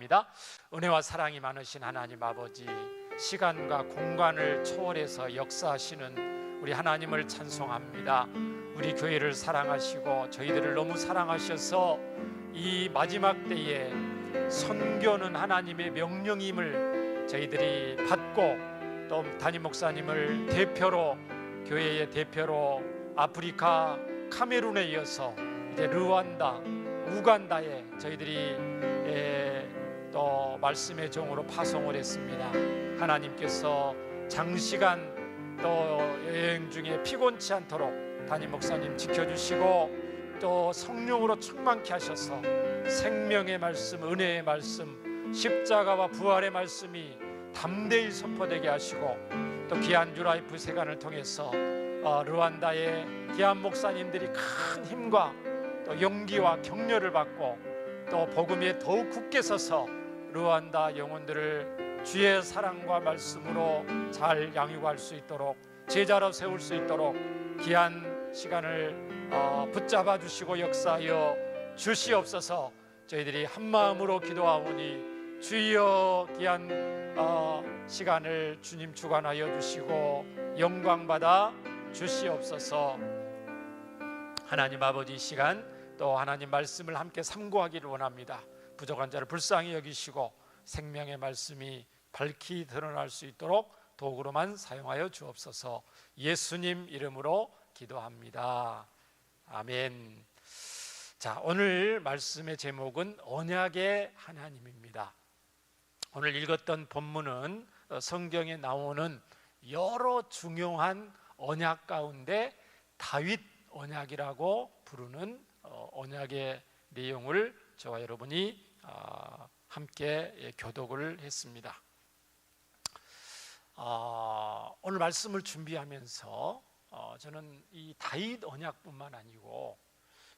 기도합니다. 은혜와 사랑이 많으신 하나님 아버지, 시간과 공간을 초월해서 역사하시는 우리 하나님을 찬송합니다. 우리 교회를 사랑하시고 저희들을 너무 사랑하셔서 이 마지막 때에 선교는 하나님의 명령임을 저희들이 받고, 또 담임 목사님을 대표로, 교회의 대표로 아프리카 카메룬에 이어서 이제 르완다, 우간다에 저희들이 또 말씀의 종으로 파송을 했습니다. 하나님께서 장시간 또 여행 중에 피곤치 않도록 담임 목사님 지켜주시고, 또 성령으로 충만케 하셔서 생명의 말씀, 은혜의 말씀, 십자가와 부활의 말씀이 담대히 선포되게 하시고, 또 귀한 뉴라이프 세관을 통해서 르완다의 귀한 목사님들이 큰 힘과 또 용기와 격려를 받고, 또 복음에 더욱 굳게 서서 르완다 영혼들을 주의 사랑과 말씀으로 잘 양육할 수 있도록, 제자로 세울 수 있도록 귀한 시간을 붙잡아 주시고 역사하여 주시옵소서. 저희들이 한마음으로 기도하오니 주여, 귀한 시간을 주님 주관하여 주시고 영광받아 주시옵소서. 하나님 아버지, 이 시간 또 하나님 말씀을 함께 삼고하기를 원합니다. 부족한 자를 불쌍히 여기시고 생명의 말씀이 밝히 드러날 수 있도록 도구로만 사용하여 주옵소서. 예수님 이름으로 기도합니다. 아멘. 자, 오늘 말씀의 제목은 언약의 하나님입니다. 오늘 읽었던 본문은 성경에 나오는 여러 중요한 언약 가운데 다윗 언약이라고 부르는 언약의 내용을 저와 여러분이 함께 교독을 했습니다. 오늘 말씀을 준비하면서 저는 이 다윗 언약뿐만 아니고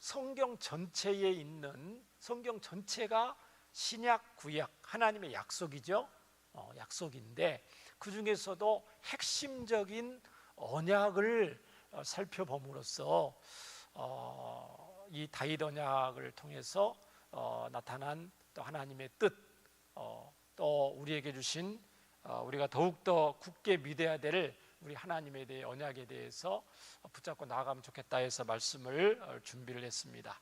성경 전체에 있는, 성경 전체가 신약 구약 하나님의 약속이죠. 약속인데 그 중에서도 핵심적인 언약을 살펴봄으로써 이 다윗 언약을 통해서 나타난 또 하나님의 뜻, 또 우리에게 주신 우리가 더욱더 굳게 믿어야 될 우리 하나님에 대해 언약에 대해서 붙잡고 나아가면 좋겠다 해서 말씀을 준비를 했습니다.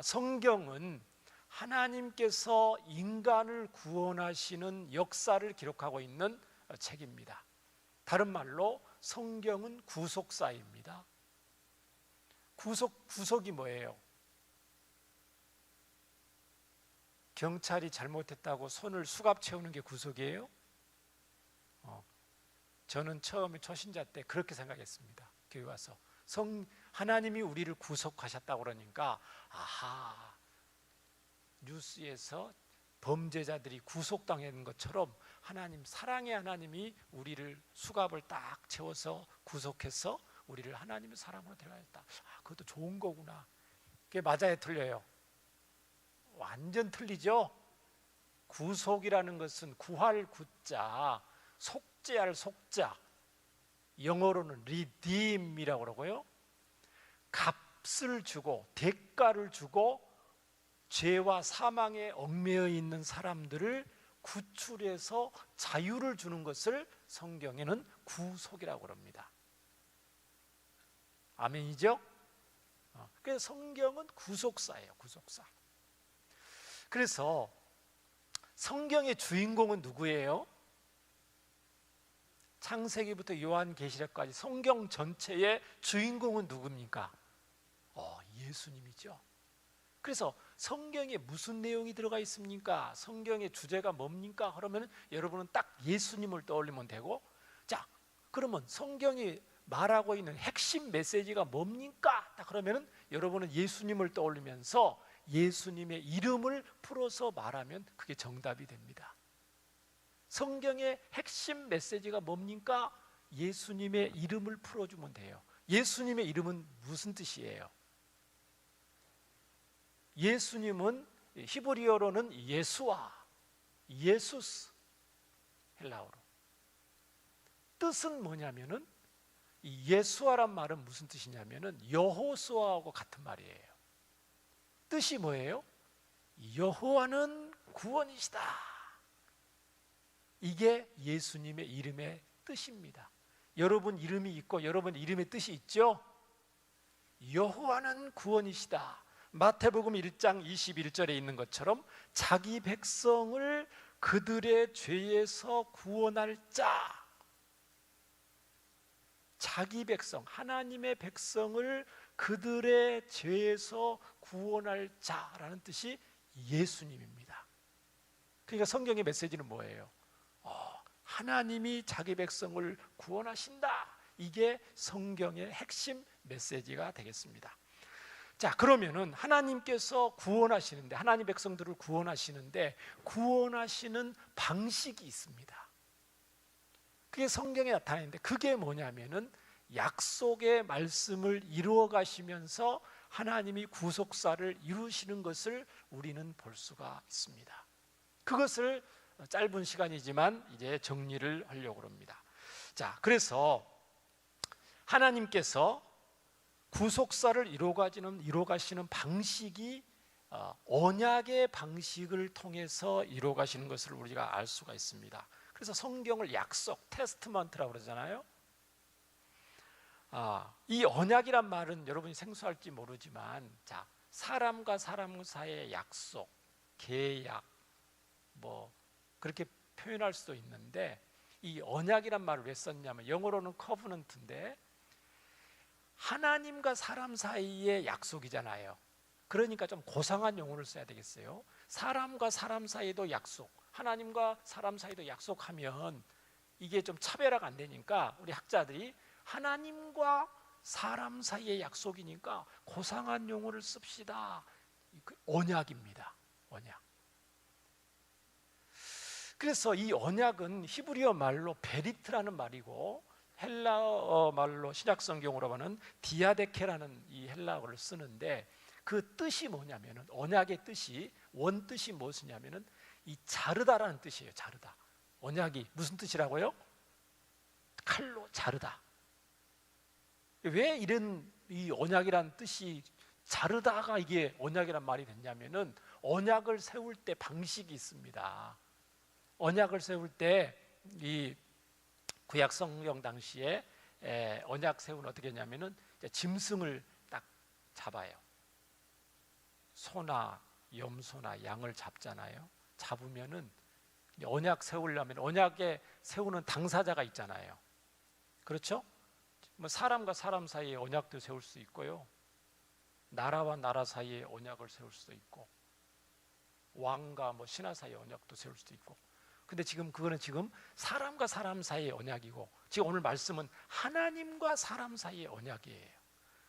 성경은 하나님께서 인간을 구원하시는 역사를 기록하고 있는 책입니다. 다른 말로 성경은 구속사입니다. 구속이 뭐예요? 경찰이 잘못했다고 손을 수갑 채우는 게 구속이에요? 저는 처음에 초신자 때 그렇게 생각했습니다. 교회 와서 하나님이 우리를 구속하셨다고 그러니까, 아하, 뉴스에서 범죄자들이 구속당하는 것처럼 하나님, 사랑의 하나님이 우리를 수갑을 딱 채워서 구속해서 우리를 하나님의 사랑으로 데려갔다. 그것도 좋은 거구나. 그게 맞아요, 틀려요? 완전 틀리죠. 구속이라는 것은 구할 구자, 속죄할 속자, 영어로는 redeem이라고 그러고요, 값을 주고 대가를 주고 죄와 사망에 얽매여 있는 사람들을 구출해서 자유를 주는 것을 성경에는 구속이라고 합니다. 아멘이죠? 그래서 성경은 구속사예요, 구속사. 그래서 성경의 주인공은 누구예요? 창세기부터 요한계시록까지 성경 전체의 주인공은 누굽니까? 예수님이죠. 그래서 성경에 무슨 내용이 들어가 있습니까? 성경의 주제가 뭡니까? 그러면 여러분은 딱 예수님을 떠올리면 되고, 자, 그러면 성경이 말하고 있는 핵심 메시지가 뭡니까? 딱 그러면은 여러분은 예수님을 떠올리면서 예수님의 이름을 풀어서 말하면 그게 정답이 됩니다. 성경의 핵심 메시지가 뭡니까? 예수님의 이름을 풀어주면 돼요. 예수님의 이름은 무슨 뜻이에요? 예수님은 히브리어로는 예수와, 예수스, 헬라어로. 뜻은 뭐냐면은, 이 예수아란 말은 무슨 뜻이냐면은 여호수아하고 같은 말이에요. 뜻이 뭐예요? 여호와는 구원이시다. 이게 예수님의 이름의 뜻입니다. 여러분 이름이 있고 여러분 이름의 뜻이 있죠? 여호와는 구원이시다. 마태복음 1장 21절에 있는 것처럼 자기 백성을 그들의 죄에서 구원할 자, 자기 백성, 하나님의 백성을 그들의 죄에서 구원할 자라는 뜻이 예수님입니다. 그러니까 성경의 메시지는 뭐예요? 하나님이 자기 백성을 구원하신다. 이게 성경의 핵심 메시지가 되겠습니다. 자, 그러면은 하나님께서 구원하시는데, 하나님 백성들을 구원하시는데 구원하시는 방식이 있습니다. 그게 성경에 나타나는데 그게 뭐냐면은 약속의 말씀을 이루어 가시면서 하나님이 구속사를 이루시는 것을 우리는 볼 수가 있습니다. 그것을 짧은 시간이지만 이제 정리를 하려고 합니다. 자, 그래서 하나님께서 구속사를 이루어 가시는 방식이 언약의 방식을 통해서 이루어 가시는 것을 우리가 알 수가 있습니다. 그래서 성경을 약속, 테스트먼트라고 그러잖아요. 이 언약이란 말은 여러분이 생소할지 모르지만, 자, 사람과 사람 사이의 약속, 계약, 뭐 그렇게 표현할 수도 있는데, 이 언약이란 말을 왜 썼냐면 영어로는 커브넌트인데 하나님과 사람 사이의 약속이잖아요. 그러니까 좀 고상한 용어를 써야 되겠어요. 사람과 사람 사이도 약속, 하나님과 사람 사이도 약속하면 이게 좀 차별화가 안 되니까 우리 학자들이 하나님과 사람 사이의 약속이니까 고상한 용어를 씁시다. 언약입니다. 언약. 그래서 이 언약은 히브리어 말로 베리트라는 말이고 헬라어 말로 신약성경으로 하는 디아데케라는 이 헬라어를 쓰는데, 그 뜻이 뭐냐면은, 언약의 뜻이, 원뜻이 무엇이냐면은 이 자르다라는 뜻이에요. 자르다. 언약이 무슨 뜻이라고요? 칼로 자르다. 왜 이런 이 언약이라는 뜻이, 자르다가 이게 언약이란 말이 됐냐면은 언약을 세울 때 방식이 있습니다. 언약을 세울 때 이 구약 성경 당시에 언약 세우는 어떻게 했냐면은 짐승을 딱 잡아요. 소나 염소나 양을 잡잖아요. 잡으면은 언약 세우려면 언약에 세우는 당사자가 있잖아요. 그렇죠? 뭐 사람과 사람 사이에 언약도 세울 수 있고요. 나라와 나라 사이에 언약을 세울 수도 있고, 왕과 뭐 신하 사이에 언약도 세울 수도 있고. 근데 지금 그거는 지금 사람과 사람 사이의 언약이고, 지금 오늘 말씀은 하나님과 사람 사이의 언약이에요.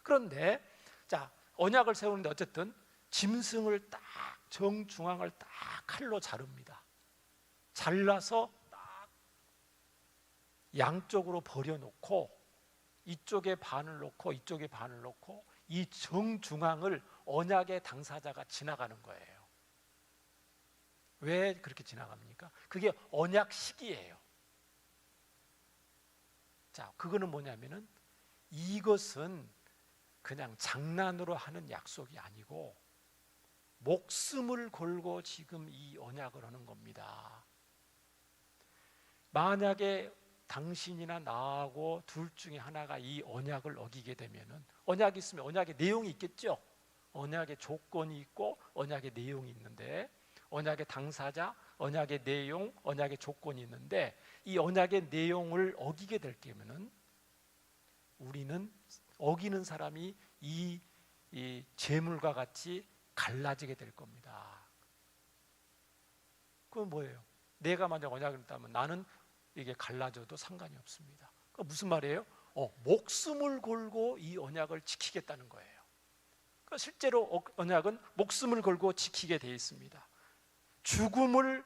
그런데 자, 언약을 세우는데 어쨌든 짐승을 딱 정중앙을 딱 칼로 자릅니다. 잘라서 딱 양쪽으로 버려놓고 이쪽에 반을 놓고 이쪽에 반을 놓고 이 정중앙을 언약의 당사자가 지나가는 거예요. 왜 그렇게 지나갑니까? 그게 언약식이에요. 자, 그거는 뭐냐면은 이것은 그냥 장난으로 하는 약속이 아니고 목숨을 걸고 지금 이 언약을 하는 겁니다. 만약에 당신이나 나하고 둘 중에 하나가 이 언약을 어기게 되면은, 언약이 있으면 언약의 내용이 있겠죠. 언약의 조건이 있고 언약의 내용이 있는데, 언약의 당사자, 언약의 내용, 언약의 조건이 있는데, 이 언약의 내용을 어기게 될 경우는 우리는, 어기는 사람이 이 재물과 같이 갈라지게 될 겁니다. 그건 뭐예요? 내가 만약 언약을 했다면 나는 이게 갈라져도 상관이 없습니다. 그러니까 무슨 말이에요? 목숨을 걸고 이 언약을 지키겠다는 거예요. 그러니까 실제로 언약은 목숨을 걸고 지키게 되어 있습니다. 죽음을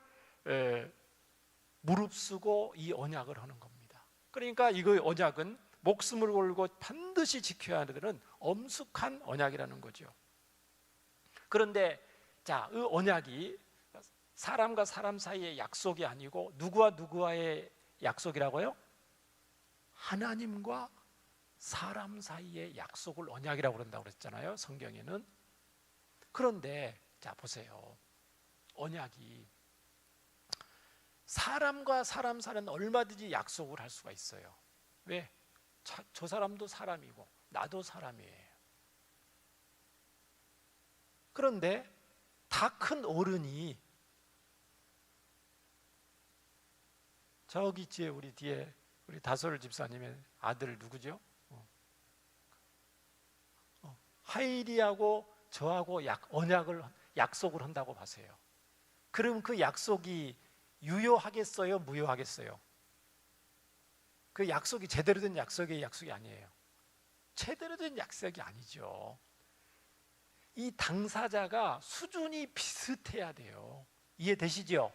무릅쓰고 이 언약을 하는 겁니다. 그러니까 이거 언약은 목숨을 걸고 반드시 지켜야 되는 엄숙한 언약이라는 거죠. 그런데 자, 이 언약이 사람과 사람 사이의 약속이 아니고 누구와 누구와의 약속이라고요? 하나님과 사람 사이의 약속을 언약이라고 그런다고 그랬잖아요, 성경에는. 그런데 자, 보세요. 언약이 사람과 사람 사이는 얼마든지 약속을 할 수가 있어요. 왜? 저 사람도 사람이고 나도 사람이에요. 그런데 다 큰 어른이 저기 있지, 우리 뒤에 우리 다솔 집사님의 아들 누구죠? 하일이하고 저하고 약속을 한다고 보세요. 그럼 그 약속이 유효하겠어요? 무효하겠어요? 그 약속이 제대로 된 약속이 아니에요. 제대로 된 약속이 아니죠. 이 당사자가 수준이 비슷해야 돼요. 이해되시죠?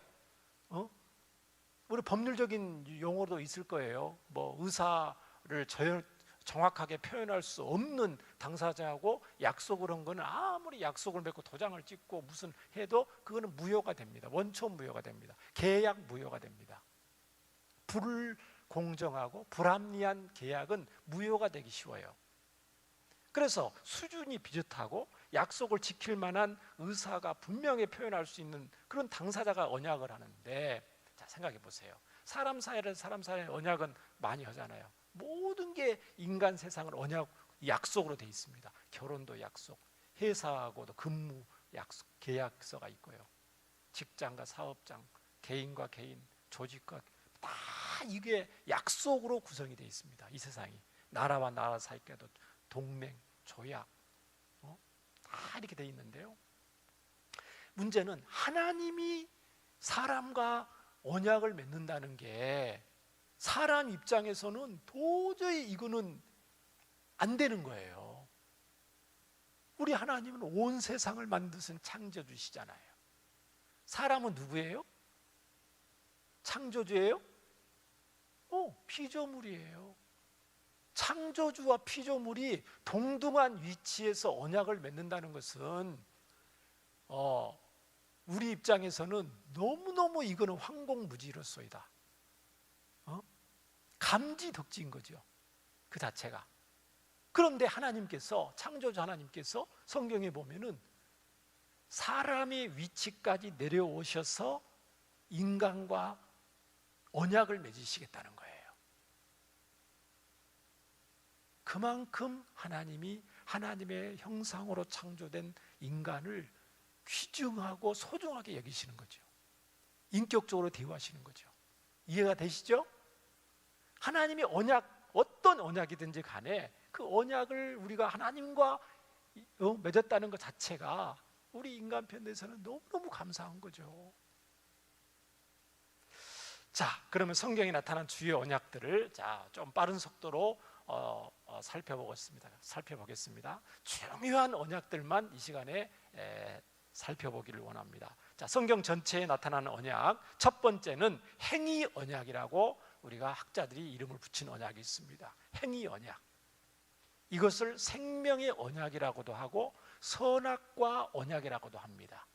우리 법률적인 용어도 있을 거예요. 뭐 의사를 정확하게 표현할 수 없는 당사자하고 약속을 한 거는 아무리 약속을 맺고 도장을 찍고 무슨 해도 그거는 무효가 됩니다. 원천 무효가 됩니다. 계약 무효가 됩니다. 불공정하고 불합리한 계약은 무효가 되기 쉬워요. 그래서 수준이 비슷하고 약속을 지킬 만한 의사가 분명히 표현할 수 있는 그런 당사자가 언약을 하는데, 자, 생각해 보세요. 사람 사이에 언약은 많이 하잖아요. 모든 게 인간 세상은 약속으로 돼 있습니다. 결혼도 약속, 회사하고도 근무 약속, 계약서가 있고요. 직장과 사업장, 개인과 개인, 조직과 다 이게 약속으로 구성이 돼 있습니다. 이 세상이 나라와 나라 사이에도 동맹, 조약, 다 이렇게 돼 있는데요. 문제는 하나님이 사람과 언약을 맺는다는 게 사람 입장에서는 도저히 이거는 안 되는 거예요. 우리 하나님은 온 세상을 만드신 창조주시잖아요. 사람은 누구예요? 창조주예요? 피조물이에요. 창조주와 피조물이 동등한 위치에서 언약을 맺는다는 것은 우리 입장에서는 너무너무 이거는 황공무지로소이다. 감지덕지인 거죠. 그 자체가. 그런데 하나님께서, 창조주 하나님께서 성경에 보면은 사람의 위치까지 내려오셔서 인간과 언약을 맺으시겠다는 거예요. 그만큼 하나님이 하나님의 형상으로 창조된 인간을 귀중하고 소중하게 여기시는 거죠. 인격적으로 대우하시는 거죠. 이해가 되시죠? 하나님의 언약, 어떤 언약이든지 간에 그 언약을 우리가 하나님과 맺었다는 것 자체가 우리 인간 편에서는 너무너무 감사한 거죠. 자, 그러면 성경에 나타난 주요 언약들을 좀 빠른 속도로 살펴보겠습니다. 중요한 언약들만 이 시간에 살펴보기를 원합니다. 자, 성경 전체에 나타나는 언약, 첫 번째는 행위 언약이라고 우리가 학자들이 이름을 붙인 언약이 있습니다. 행위 언약. 이것을 생명의 언약이라고도 하고 선악과 언약이라고도 합니다.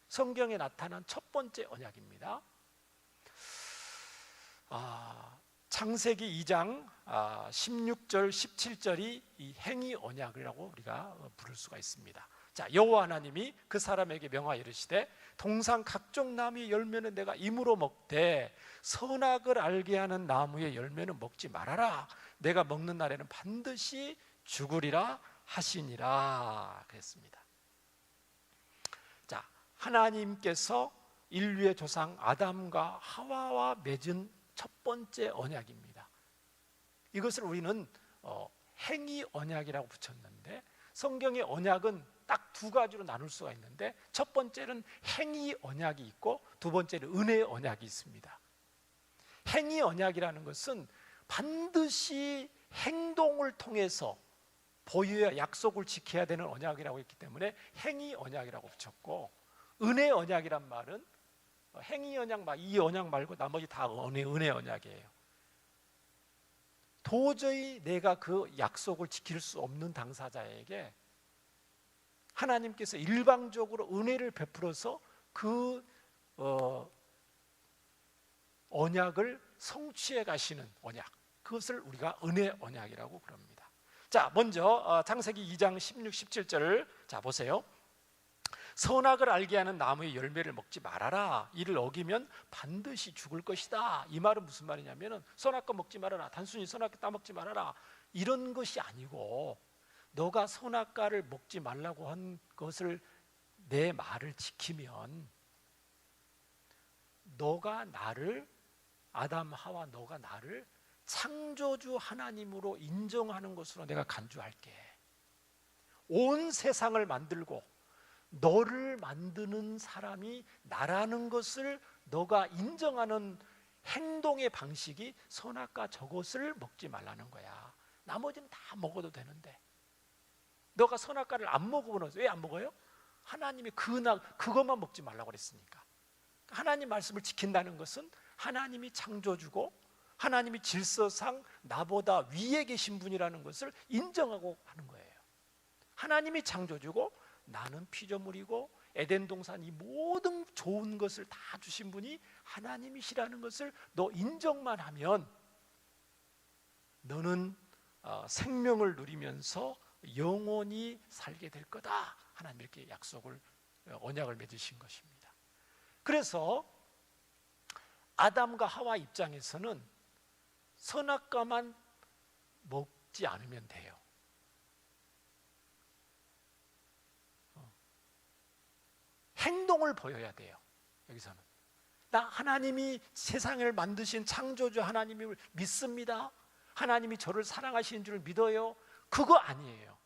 성경에 나타난 첫 번째 언약입니다. 창세기 2장 16절 17절이 이 행위 언약이라고 우리가 부를 수가 있습니다. 자, 여호와 하나님이 그 사람에게 명하여 이르시되 동산 각종 나무의 열매는 내가 임으로 먹되 선악을 알게 하는 나무의 열매는 먹지 말아라. 내가 먹는 날에는 반드시 죽으리라 하시니라 그랬습니다. 자, 하나님께서 인류의 조상 아담과 하와와 맺은 첫 번째 언약입니다. 이것을 우리는 행위 언약이라고 붙였는데, 성경의 언약은 딱 두 가지로 나눌 수가 있는데, 첫 번째는 행위 언약이 있고 두 번째는 은혜 언약이 있습니다. 행위 언약이라는 것은 반드시 행동을 통해서 보유해야 약속을 지켜야 되는 언약이라고 했기 때문에 행위 언약이라고 붙였고, 은혜 언약이란 말은 행위 언약, 이 언약 말고 나머지 다 은혜 언약이에요. 도저히 내가 그 약속을 지킬 수 없는 당사자에게 하나님께서 일방적으로 은혜를 베풀어서 그 언약을 성취해 가시는 언약, 그것을 우리가 은혜 언약이라고 그럽니다. 자, 먼저 창세기 2장 16, 17절을 보세요. 선악을 알게 하는 나무의 열매를 먹지 말아라. 이를 어기면 반드시 죽을 것이다. 이 말은 무슨 말이냐면은 선악과 먹지 말아라. 단순히 선악과 따먹지 말아라. 이런 것이 아니고 너가 선악과를 먹지 말라고 한 것을 내 말을 지키면 너가 나를 아담 하와 너가 나를 창조주 하나님으로 인정하는 것으로 내가 간주할게. 온 세상을 만들고 너를 만드는 사람이 나라는 것을 너가 인정하는 행동의 방식이 선악과 저것을 먹지 말라는 거야. 나머지는 다 먹어도 되는데 너가 선악과를 안 먹으면 왜 안 먹어요? 하나님이 그것만 먹지 말라고 그랬으니까. 하나님 말씀을 지킨다는 것은 하나님이 창조주고 하나님이 질서상 나보다 위에 계신 분이라는 것을 인정하고 하는 거예요. 하나님이 창조주고 나는 피조물이고 에덴 동산 이 모든 좋은 것을 다 주신 분이 하나님이시라는 것을 너 인정만 하면 너는 생명을 누리면서 영원히 살게 될 거다. 하나님 이렇게 언약을 맺으신 것입니다. 그래서 아담과 하와 입장에서는 선악과만 먹지 않으면 돼요. 행동을 보여야 돼요. 여기서는 나 하나님이 세상을 만드신 창조주 하나님을 믿습니다. 하나님이 저를 사랑하시는 줄 믿어요. 그거 아니에요.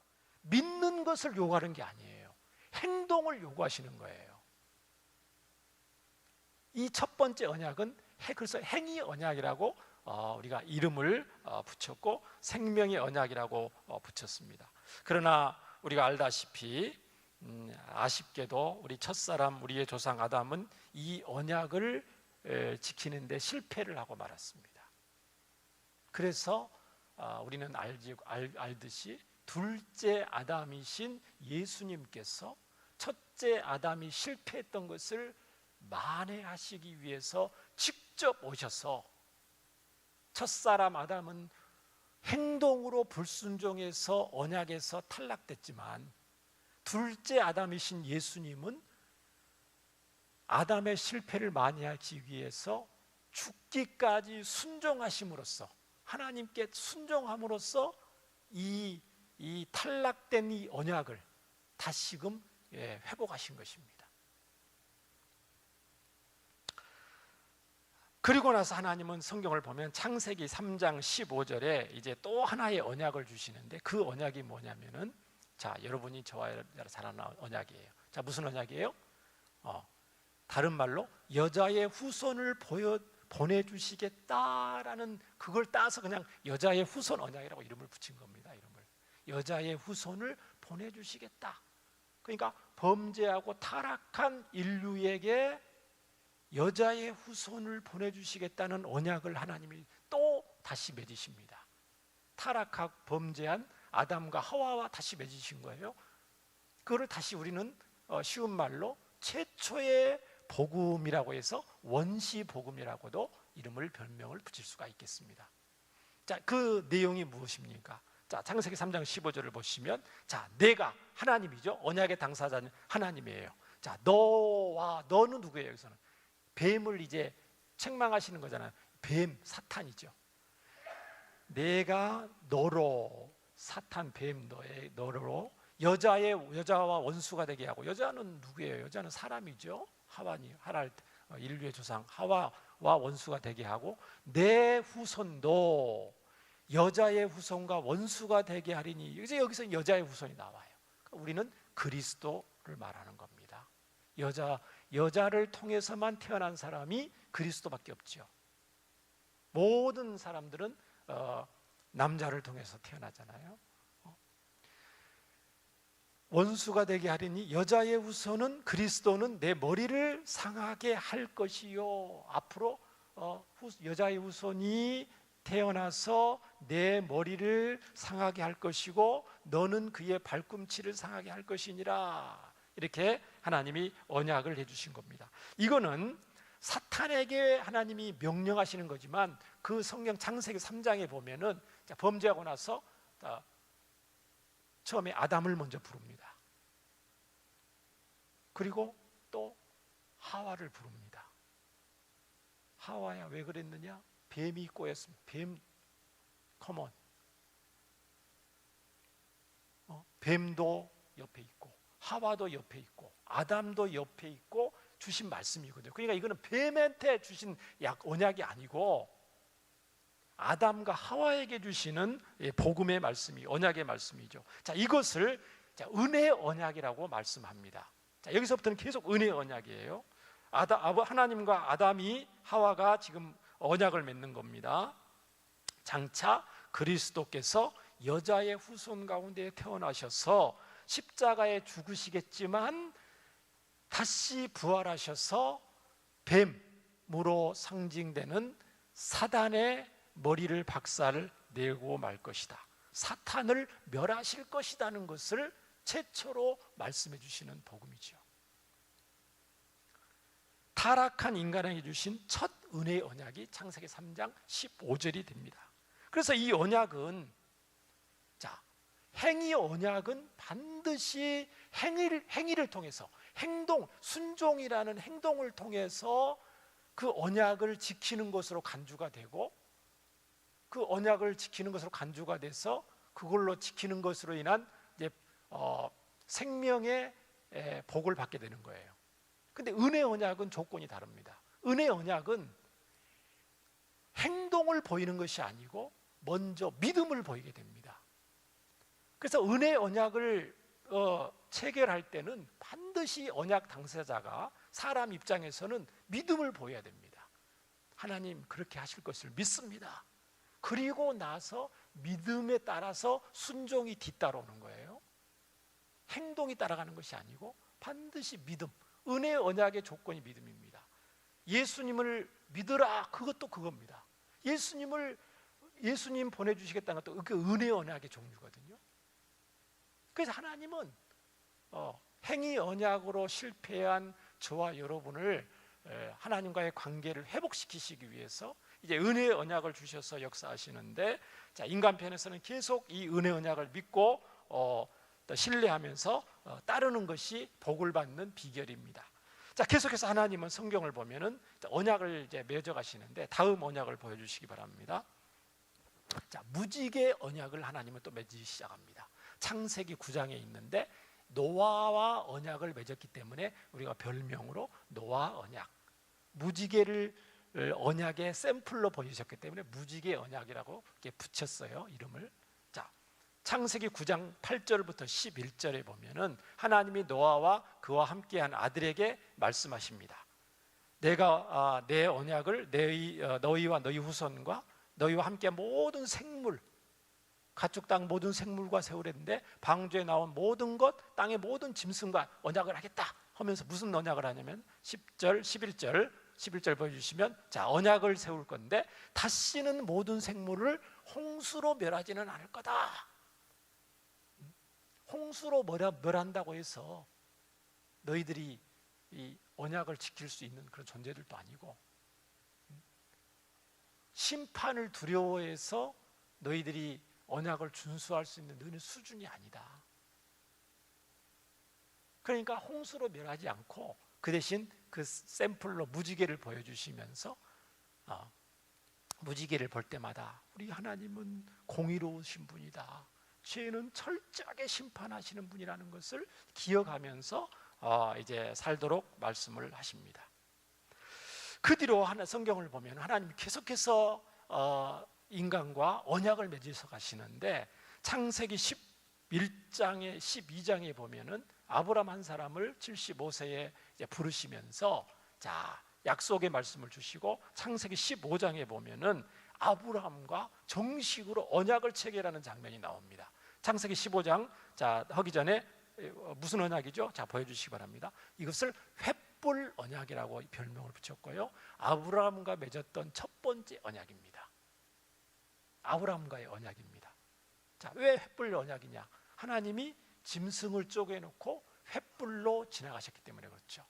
믿는 것을 요구하는 게 아니에요. 행동을 요구하시는 거예요. 이 첫 번째 언약은 그래서 행위 언약이라고 우리가 이름을 붙였고 생명의 언약이라고 붙였습니다. 그러나 우리가 알다시피 아쉽게도 우리 첫사람 우리의 조상 아담은 이 언약을 지키는데 실패를 하고 말았습니다. 그래서 우리는 알듯이 둘째 아담이신 예수님께서 첫째 아담이 실패했던 것을 만회하시기 위해서 직접 오셔서 첫사람 아담은 행동으로 불순종해서 언약에서 탈락됐지만 둘째 아담이신 예수님은 아담의 실패를 만회하기 위해서 죽기까지 순종하심으로써 하나님께 순종함으로써 이 탈락된 이 언약을 다시금 회복하신 것입니다. 그리고 나서 하나님은 성경을 보면 창세기 3장 15절에 이제 또 하나의 언약을 주시는데 그 언약이 뭐냐면은 자, 여러분이 저와 잘 아는 언약이에요. 자, 무슨 언약이에요? 다른 말로 여자의 후손을 보내주시겠다라는 그걸 따서 그냥 여자의 후손 언약이라고 이름을 붙인 겁니다. 여자의 후손을 보내주시겠다. 그러니까 범죄하고 타락한 인류에게 여자의 후손을 보내주시겠다는 언약을 하나님이 또 다시 맺으십니다. 타락하고 범죄한 아담과 하와와 다시 맺으신 거예요. 그거를 다시 우리는 쉬운 말로 최초의 복음이라고 해서 원시 복음이라고도 별명을 붙일 수가 있겠습니다. 자, 그 내용이 무엇입니까? 자, 창세기 3장 15절을 보시면 자, 내가 하나님이죠. 언약의 당사자는 하나님이에요. 자, 너는 누구예요? 여기서는 뱀을 이제 책망하시는 거잖아요. 뱀, 사탄이죠. 내가 너로 사탄 뱀 너로 여자와 원수가 되게 하고 여자는 누구예요? 여자는 사람이죠. 인류의 조상 하와와 원수가 되게 하고 내 후손도 여자의 후손과 원수가 되게 하리니 이제 여기서 여자의 후손이 나와요. 우리는 그리스도를 말하는 겁니다. 여자를 통해서만 태어난 사람이 그리스도밖에 없죠. 모든 사람들은 남자를 통해서 태어나잖아요. 원수가 되게 하리니 여자의 후손은 그리스도는 내 머리를 상하게 할 것이요. 앞으로 여자의 후손이 태어나서 내 머리를 상하게 할 것이고 너는 그의 발꿈치를 상하게 할 것이니라. 이렇게 하나님이 언약을 해주신 겁니다. 이거는 사탄에게 하나님이 명령하시는 거지만 그 성경 창세기 3장에 보면은 범죄하고 나서 처음에 아담을 먼저 부릅니다. 그리고 또 하와를 부릅니다. 하와야 왜 그랬느냐? 뱀이 꼬였습니다. 뱀, 컴온. 뱀도 옆에 있고 하와도 옆에 있고 아담도 옆에 있고 주신 말씀이거든요. 그러니까 이거는 뱀한테 주신 언약이 아니고 아담과 하와에게 주시는 복음의 말씀이, 언약의 말씀이죠. 자, 이것을 은혜의 언약이라고 말씀합니다. 자, 여기서부터는 계속 은혜의 언약이에요. 하나님과 아담이, 하와가 지금 언약을 맺는 겁니다. 장차 그리스도께서 여자의 후손 가운데 태어나셔서 십자가에 죽으시겠지만 다시 부활하셔서 뱀으로 상징되는 사단의 머리를 박살을 내고 말 것이다, 사탄을 멸하실 것이라는 것을 최초로 말씀해 주시는 복음이죠. 타락한 인간에게 주신 첫 은혜의 언약이 창세기 3장 15절이 됩니다. 그래서 이 언약은, 자, 행위 언약은 반드시 행위를 통해서, 행동, 순종이라는 행동을 통해서 그 언약을 지키는 것으로 간주가 되고, 그 언약을 지키는 것으로 간주가 돼서 그걸로 지키는 것으로 인한 이제 생명의 복을 받게 되는 거예요. 근데 은혜 언약은 조건이 다릅니다. 은혜 언약은 행동을 보이는 것이 아니고 먼저 믿음을 보이게 됩니다. 그래서 은혜 언약을 체결할 때는 반드시 언약 당사자가, 사람 입장에서는 믿음을 보여야 됩니다. 하나님 그렇게 하실 것을 믿습니다. 그리고 나서 믿음에 따라서 순종이 뒤따라오는 거예요. 행동이 따라가는 것이 아니고 반드시 믿음, 은혜의 언약의 조건이 믿음입니다. 예수님을 믿으라, 그것도 그겁니다. 예수님 보내주시겠다는 것도 그 은혜의 언약의 종류거든요. 그래서 하나님은 행위 언약으로 실패한 저와 여러분을 하나님과의 관계를 회복시키시기 위해서 이제 은혜의 언약을 주셔서 역사하시는데, 자, 인간편에서는 계속 이 은혜의 언약을 믿고 또 신뢰하면서 따르는 것이 복을 받는 비결입니다. 자, 계속해서 하나님은 성경을 보면은 언약을 이제 맺어 가시는데, 다음 언약을 보여주시기 바랍니다. 자, 무지개 언약을 하나님은 또 맺기 시작합니다. 창세기 9장에 있는데 노아와 언약을 맺었기 때문에 우리가 별명으로 노아 언약, 무지개를 언약의 샘플로 보여주셨기 때문에 무지개 언약이라고 이렇게 붙였어요, 이름을. 자, 창세기 9장 8절부터 11절에 보면은 하나님이 노아와 그와 함께한 아들에게 말씀하십니다. 내가 내 언약을 너희와 너희 후손과 너희와 함께 모든 생물, 가축 땅 모든 생물과 세우랬는데 방주에 나온 모든 것, 땅의 모든 짐승과 언약을 하겠다 하면서 무슨 언약을 하냐면 10절, 11절 보여주시면, 자, 언약을 세울 건데 다시는 모든 생물을 홍수로 멸하지는 않을 거다. 홍수로 멸한다고 해서 너희들이 이 언약을 지킬 수 있는 그런 존재들도 아니고, 심판을 두려워해서 너희들이 언약을 준수할 수 있는 너희는 수준이 아니다. 그러니까 홍수로 멸하지 않고 그 대신 그 샘플로 무지개를 보여주시면서 무지개를 볼 때마다 우리 하나님은 공의로우신 분이다, 죄는 철저하게 심판하시는 분이라는 것을 기억하면서 이제 살도록 말씀을 하십니다. 그 뒤로 성경을 보면 하나님이 계속해서 인간과 언약을 맺으셔 가시는데, 창세기 11장에 12장에 보면은 아브람 한 사람을 75세에 부르시면서, 자, 약속의 말씀을 주시고, 창세기 15장에 보면은 아브람과 정식으로 언약을 체결하는 장면이 나옵니다. 창세기 15장, 자, 하기 전에 무슨 언약이죠? 자, 보여주시기 바랍니다. 이것을 횃불 언약이라고 별명을 붙였고요, 아브람과 맺었던 첫 번째 언약입니다. 아브람과의 언약입니다. 자, 왜 횃불 언약이냐? 하나님이 짐승을 쪼개놓고 횃불로 지나가셨기 때문에 그렇죠.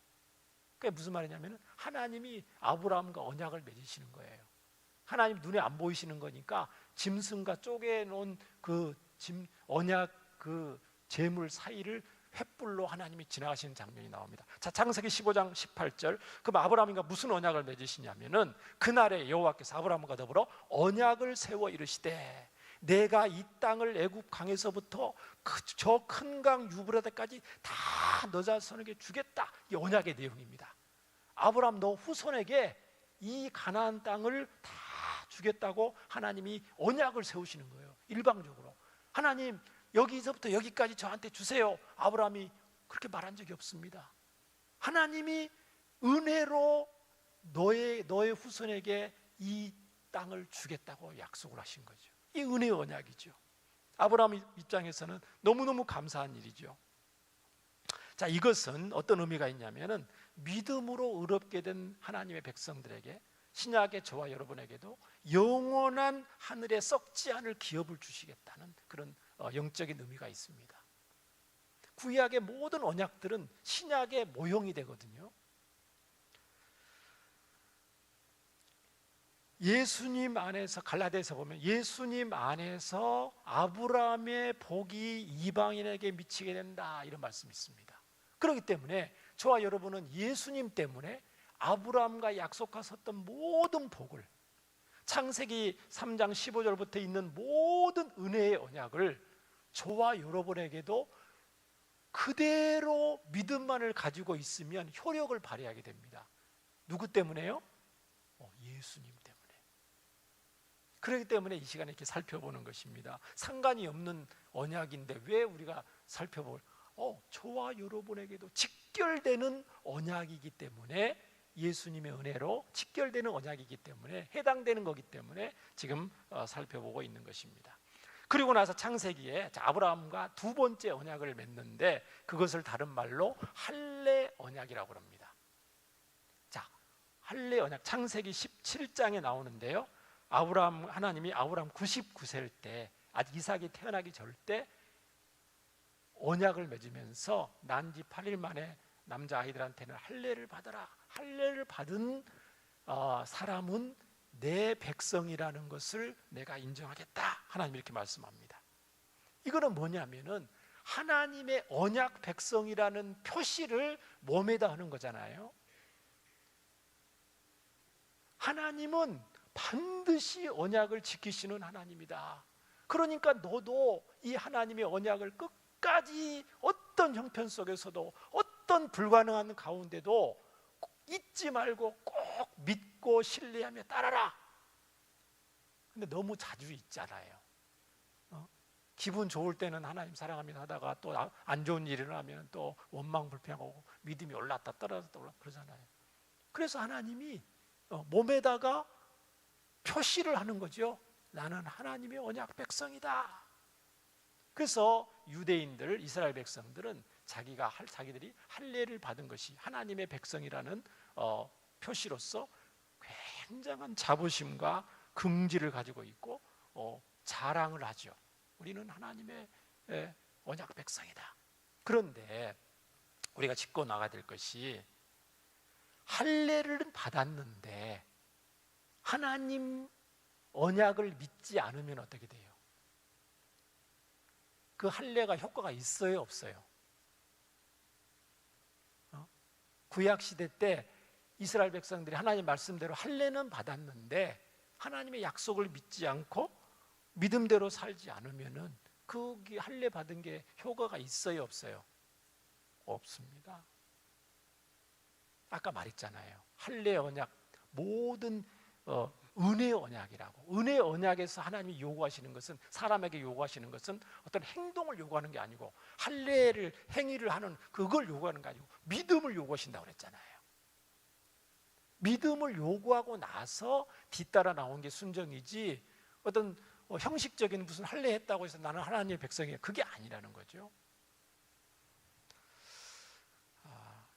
그게 무슨 말이냐면 하나님이 아브람과 언약을 맺으시는 거예요. 하나님 눈에 안 보이시는 거니까 짐승과 쪼개놓은 그 언약 그 제물 사이를 횃불로 하나님이 지나가시는 장면이 나옵니다. 자, 창세기 15장 18절. 그럼 아브라함과 무슨 언약을 맺으시냐면은 그날에 여호와께서 아브라함과 더불어 언약을 세워 이르시되 내가 이 땅을 애굽 강에서부터 저 큰 강 유브라데까지 다 너 자손에게 주겠다. 이 언약의 내용입니다. 아브라함 너 후손에게 이 가나안 땅을 다 주겠다고 하나님이 언약을 세우시는 거예요. 일방적으로 하나님 여기서부터 여기까지 저한테 주세요. 아브라함이 그렇게 말한 적이 없습니다. 하나님이 은혜로 너의 후손에게 이 땅을 주겠다고 약속을 하신 거죠. 이 은혜의 언약이죠. 아브라함 입장에서는 너무너무 감사한 일이죠. 자, 이것은 어떤 의미가 있냐면은 믿음으로 의롭게 된 하나님의 백성들에게, 신약의 저와 여러분에게도 영원한 하늘에 썩지 않을 기업을 주시겠다는 그런 영적인 의미가 있습니다. 구약의 모든 언약들은 신약의 모형이 되거든요. 예수님 안에서, 갈라디아서 보면 예수님 안에서 아브라함의 복이 이방인에게 미치게 된다, 이런 말씀이 있습니다. 그렇기 때문에 저와 여러분은 예수님 때문에 아브라함과 약속하셨던 모든 복을, 창세기 3장 15절부터 있는 모든 은혜의 언약을 저와 여러분에게도 그대로 믿음만을 가지고 있으면 효력을 발휘하게 됩니다. 누구 때문에요? 예수님 때문에. 그렇기 때문에 이 시간에 이렇게 살펴보는 것입니다. 상관이 없는 언약인데 왜 우리가 살펴볼? 저와 여러분에게도 직결되는 언약이기 때문에, 예수님의 은혜로 직결되는 언약이기 때문에, 해당되는 거기 때문에 지금 살펴보고 있는 것입니다. 그리고 나서 창세기에 아브라함과 두 번째 언약을 맺는데 그것을 다른 말로 할례 언약이라고 합니다. 자, 할례 언약 창세기 17장에 나오는데요. 하나님이 아브라함 99세일 때, 아직 이삭이 태어나기 전 때 언약을 맺으면서 난 지 8일 만에 남자아이들한테는 할례를 받아라. 할례를 받은 사람은 내 백성이라는 것을 내가 인정하겠다. 하나님이 이렇게 말씀합니다. 이거는 뭐냐면은 하나님의 언약 백성이라는 표시를 몸에다 하는 거잖아요. 하나님은 반드시 언약을 지키시는 하나님이다. 그러니까 너도 이 하나님의 언약을 끝까지 어떤 형편 속에서도, 어떤 불가능한 가운데도 잊지 말고 꼭 믿고 신뢰하며 따라라. 근데 너무 자주 잊잖아요. 기분 좋을 때는 하나님 사랑합니다 하다가 또 안 좋은 일이 일어나면 또 원망 불평하고 믿음이 올랐다 떨어졌다 올랐다 그러잖아요. 그래서 하나님이 몸에다가 표시를 하는 거죠. 나는 하나님의 언약 백성이다. 그래서 유대인들, 이스라엘 백성들은 자기들이 할례를 받은 것이 하나님의 백성이라는 표시로서 굉장한 자부심과 긍지를 가지고 있고 자랑을 하죠. 우리는 하나님의 언약 백성이다. 그런데 우리가 짚고 나가야 될 것이, 할례를 받았는데 하나님 언약을 믿지 않으면 어떻게 돼요? 그 할례가 효과가 있어요, 없어요? 구약 시대 때 이스라엘 백성들이 하나님 말씀대로 할례는 받았는데 하나님의 약속을 믿지 않고 믿음대로 살지 않으면은 그 할례 받은 게 효과가 있어요, 없어요? 없습니다. 아까 말했잖아요. 할례 언약, 모든 은혜 언약이라고. 은혜 언약에서 하나님이 요구하시는 것은, 사람에게 요구하시는 것은 어떤 행동을 요구하는 게 아니고, 할례를 행위를 하는 그걸 요구하는 게 아니고 믿음을 요구하신다고 그랬잖아요. 믿음을 요구하고 나서 뒤따라 나온 게 순종이지, 어떤 형식적인 무슨 할례 했다고 해서 나는 하나님의 백성이에요, 그게 아니라는 거죠.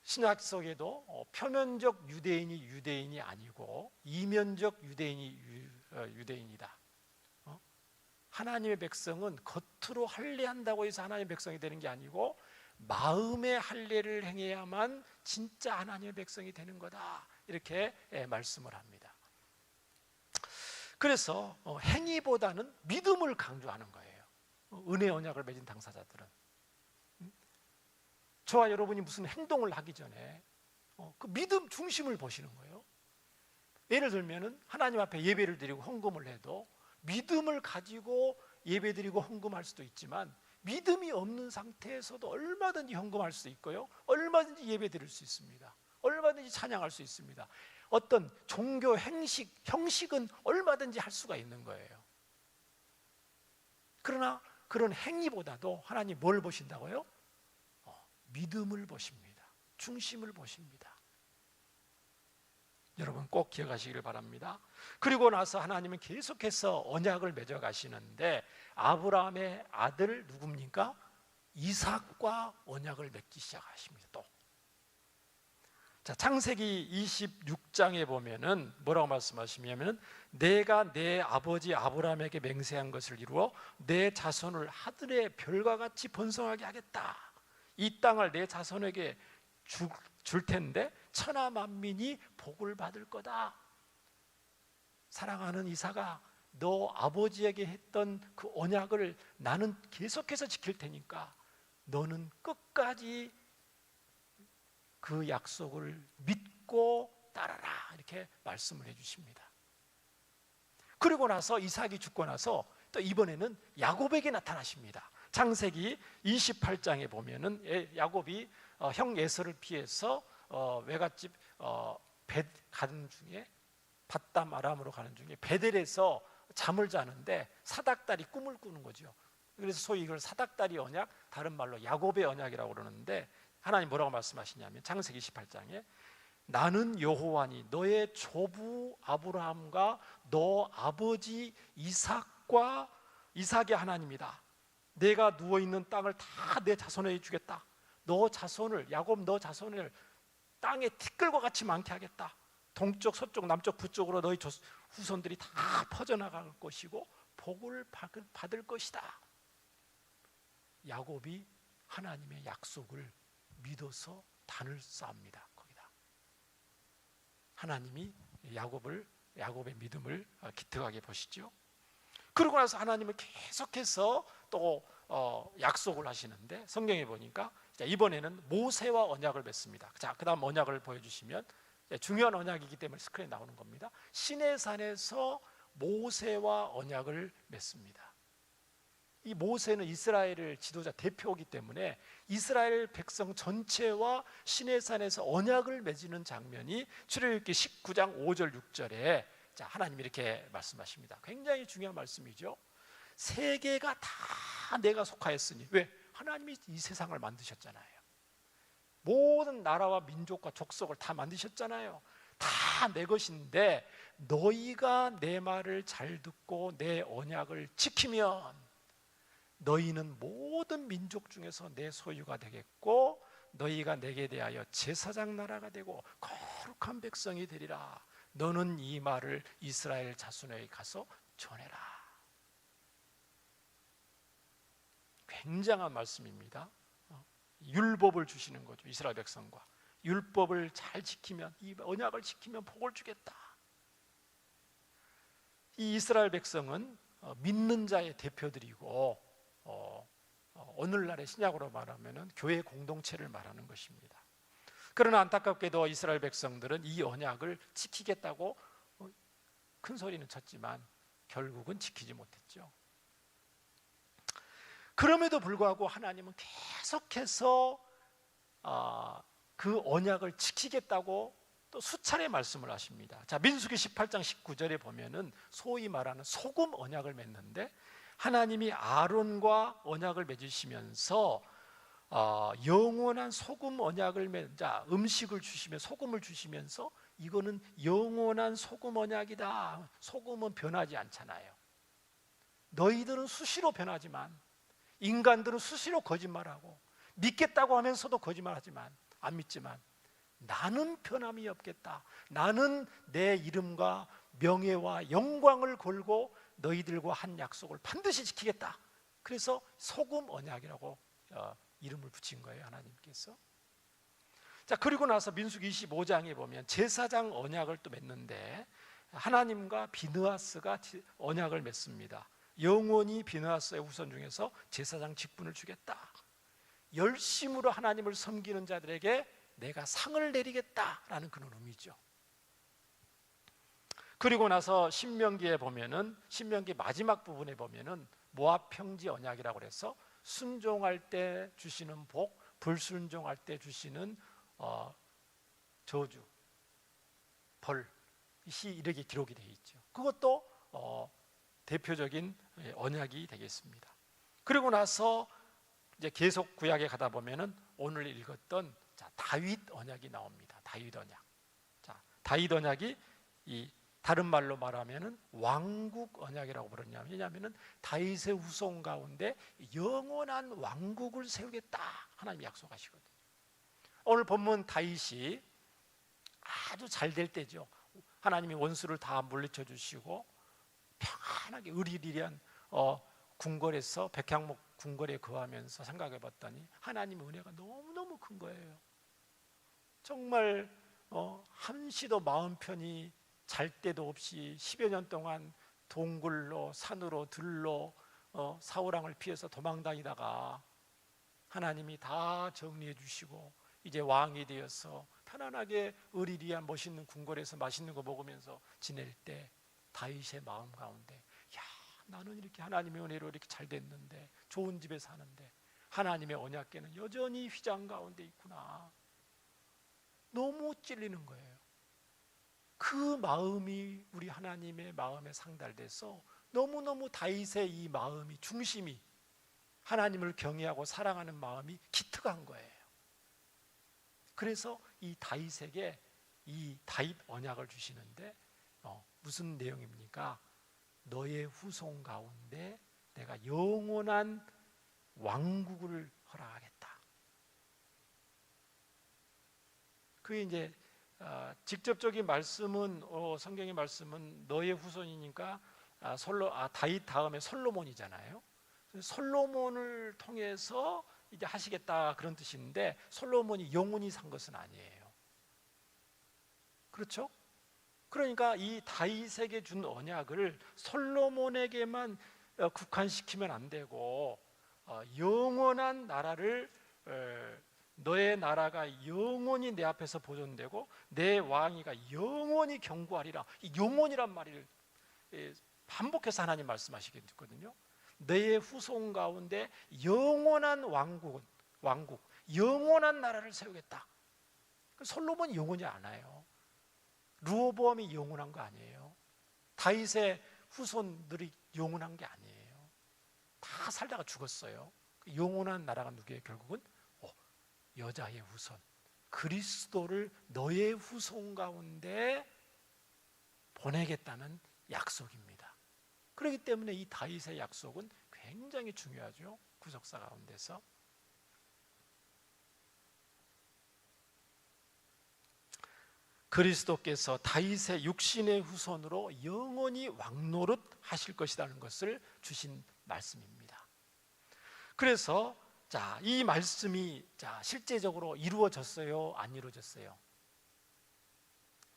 신약 속에도 표면적 유대인이 유대인이 아니고 이면적 유대인이 유대인이다. 하나님의 백성은 겉으로 할례한다고 해서 하나님의 백성이 되는 게 아니고 마음의 할례를 행해야만 진짜 하나님의 백성이 되는 거다, 이렇게 말씀을 합니다. 그래서 행위보다는 믿음을 강조하는 거예요. 은혜 언약을 맺은 당사자들은. 저와 여러분이 무슨 행동을 하기 전에 그 믿음 중심을 보시는 거예요. 예를 들면은 하나님 앞에 예배를 드리고 헌금을 해도 믿음을 가지고 예배 드리고 헌금할 수도 있지만, 믿음이 없는 상태에서도 얼마든지 헌금할 수 있고요, 얼마든지 예배 드릴 수 있습니다. 얼마든지 찬양할 수 있습니다. 어떤 종교 형식은 얼마든지 할 수가 있는 거예요. 그러나 그런 행위보다도 하나님 뭘 보신다고요? 믿음을 보십니다. 중심을 보십니다. 여러분 꼭 기억하시기를 바랍니다. 그리고 나서 하나님은 계속해서 언약을 맺어 가시는데, 아브라함의 아들 누굽니까? 이삭과 언약을 맺기 시작하십니다. 또 자, 창세기 26장에 보면은 뭐라고 말씀하시냐면, 내가 내 아버지 아브라함에게 맹세한 것을 이루어 내 자손을 하늘의 별과 같이 번성하게 하겠다. 이 땅을 내 자손에게 줄 텐데 천하 만민이 복을 받을 거다. 사랑하는 이삭아, 너 아버지에게 했던 그 언약을 나는 계속해서 지킬 테니까 너는 끝까지 그 약속을 믿고 따라라, 이렇게 말씀을 해주십니다. 그리고 나서 이삭이 죽고 나서 또 이번에는 야곱에게 나타나십니다. 창세기 28장에 보면은 야곱이 형 에서를 피해서 외갓집 가는 중에, 밧담 아람으로 가는 중에 베델에서 잠을 자는데 사닥다리 꿈을 꾸는 거죠. 그래서 소위 이걸 사닥다리 언약, 다른 말로 야곱의 언약이라고 그러는데, 하나님 뭐라고 말씀하시냐면 창세기 28장에 나는 여호와니 너의 조부 아브라함과 너 아버지 이삭의 하나님이다. 내가 누워있는 땅을 다 내 자손에게 주겠다. 너 자손을, 야곱 너 자손을 땅에 티끌과 같이 많게 하겠다. 동쪽 서쪽 남쪽 북쪽으로 너희 후손들이 다 퍼져나갈 것이고 복을 받을 것이다. 야곱이 하나님의 약속을 믿어서 단을 쌓습니다. 거기다 하나님이 야곱의 믿음을 기특하게 보시죠. 그러고 나서 하나님은 계속해서 또 약속을 하시는데, 성경에 보니까 이번에는 모세와 언약을 맺습니다. 자, 그 다음 언약을 보여주시면, 중요한 언약이기 때문에 스크린에 나오는 겁니다. 시내산에서 모세와 언약을 맺습니다. 이 모세는 이스라엘을 지도자 대표이기 때문에 이스라엘 백성 전체와 시내산에서 언약을 맺는 장면이 출애굽기 19장 5절 6절에 자, 하나님이 이렇게 말씀하십니다. 굉장히 중요한 말씀이죠. 세계가 다 내가 속하였으니, 왜? 하나님이 이 세상을 만드셨잖아요. 모든 나라와 민족과 족속을 다 만드셨잖아요. 다 내 것인데 너희가 내 말을 잘 듣고 내 언약을 지키면 너희는 모든 민족 중에서 내 소유가 되겠고 너희가 내게 대하여 제사장 나라가 되고 거룩한 백성이 되리라. 너는 이 말을 이스라엘 자손에게 가서 전해라. 굉장한 말씀입니다. 율법을 주시는 거죠. 이스라엘 백성과 율법을 잘 지키면, 이 언약을 지키면 복을 주겠다. 이 이스라엘 백성은 믿는 자의 대표들이고 오늘날의 신약으로 말하면 교회 공동체를 말하는 것입니다. 그러나 안타깝게도 이스라엘 백성들은 이 언약을 지키겠다고 큰 소리는 쳤지만 결국은 지키지 못했죠. 그럼에도 불구하고 하나님은 계속해서 그 언약을 지키겠다고 또 수차례 말씀을 하십니다. 자, 민수기 18장 19절에 보면은 소위 말하는 소금 언약을 맺는데, 하나님이 아론과 언약을 맺으시면서 영원한 소금 언약을 맺자, 음식을 주시며 소금을 주시면서 이거는 영원한 소금 언약이다. 소금은 변하지 않잖아요. 너희들은 수시로 변하지만, 인간들은 수시로 거짓말하고 믿겠다고 하면서도 거짓말하지만, 안 믿지만 나는 변함이 없겠다. 나는 내 이름과 명예와 영광을 걸고 너희들과 한 약속을 반드시 지키겠다. 그래서 소금 언약이라고 이름을 붙인 거예요, 하나님께서. 자, 그리고 나서 민수기 25장에 보면 제사장 언약을 또 맺는데, 하나님과 비느하스가 언약을 맺습니다. 영원히 비느하스의 후손 중에서 제사장 직분을 주겠다. 열심으로 하나님을 섬기는 자들에게 내가 상을 내리겠다라는 그런 의미죠. 그리고 나서 신명기에 보면은, 신명기 마지막 부분에 보면은 모압 평지 언약이라고 그래서 순종할 때 주시는 복, 불순종할 때 주시는 저주, 벌이 이렇게 기록이 되어 있죠. 그것도 대표적인 언약이 되겠습니다. 그리고 나서 이제 계속 구약에 가다 보면은 오늘 읽었던 다윗 언약이 나옵니다. 다윗 언약. 자, 다윗 언약이 이 다른 말로 말하면은 왕국 언약이라고 부르냐면, 왜냐하면은 다윗의 후손 가운데 영원한 왕국을 세우겠다 하나님이 약속하시거든요. 오늘 본문 다윗이 아주 잘 될 때죠. 하나님이 원수를 다 물리쳐 주시고 평안하게 의리리한 궁궐에서 백향목 궁궐에 거하면서 생각해 봤더니 하나님의 은혜가 너무너무 큰 거예요. 정말 한시도 마음 편히 잘 때도 없이 10여 년 동안 동굴로 산으로 들로 사울왕을 피해서 도망다니다가 하나님이 다 정리해 주시고 이제 왕이 되어서 편안하게 의리리한 멋있는 궁궐에서 맛있는 거 먹으면서 지낼 때 다윗의 마음 가운데, 야, 나는 이렇게 하나님의 은혜로 이렇게 잘 됐는데, 좋은 집에 사는데 하나님의 언약궤는 여전히 휘장 가운데 있구나. 너무 찔리는 거예요. 그 마음이 우리 하나님의 마음에 상달돼서 너무너무 다윗의 이 마음이, 중심이 하나님을 경외하고 사랑하는 마음이 기특한 거예요. 그래서 이 다윗에게 이 다윗 언약을 주시는데 무슨 내용입니까? 너의 후손 가운데 내가 영원한 왕국을 허락하겠다. 그게 이제 직접적인 말씀은 성경의 말씀은 너의 후손이니까 다윗 다음에 솔로몬이잖아요. 솔로몬을 통해서 이제 하시겠다 그런 뜻인데, 솔로몬이 영원히 산 것은 아니에요. 그렇죠? 그러니까 이 다윗에게 준 언약을 솔로몬에게만 국한시키면 안 되고 영원한 나라를, 너의 나라가 영원히 내 앞에서 보존되고 내 왕위가 영원히 경고하리라. 이 영원이란 말을 반복해서 하나님 말씀하시거든요. 너의 후손 가운데 영원한 왕국, 영원한 나라를 세우겠다. 솔로몬이 영원히 않아요. 르호보암이 영원한 거 아니에요. 다윗의 후손들이 영원한 게 아니에요. 다 살다가 죽었어요. 영원한 나라가 누구예요? 결국은 여자의 후손, 그리스도를 너의 후손 가운데 보내겠다는 약속입니다. 그렇기 때문에 이 다윗의 약속은 굉장히 중요하죠. 구속사 가운데서. 그리스도께서 다윗의 육신의 후손으로 영원히 왕노릇 하실 것이라는 것을 주신 말씀입니다. 그래서 이 말씀이 실제적으로 이루어졌어요? 안 이루어졌어요?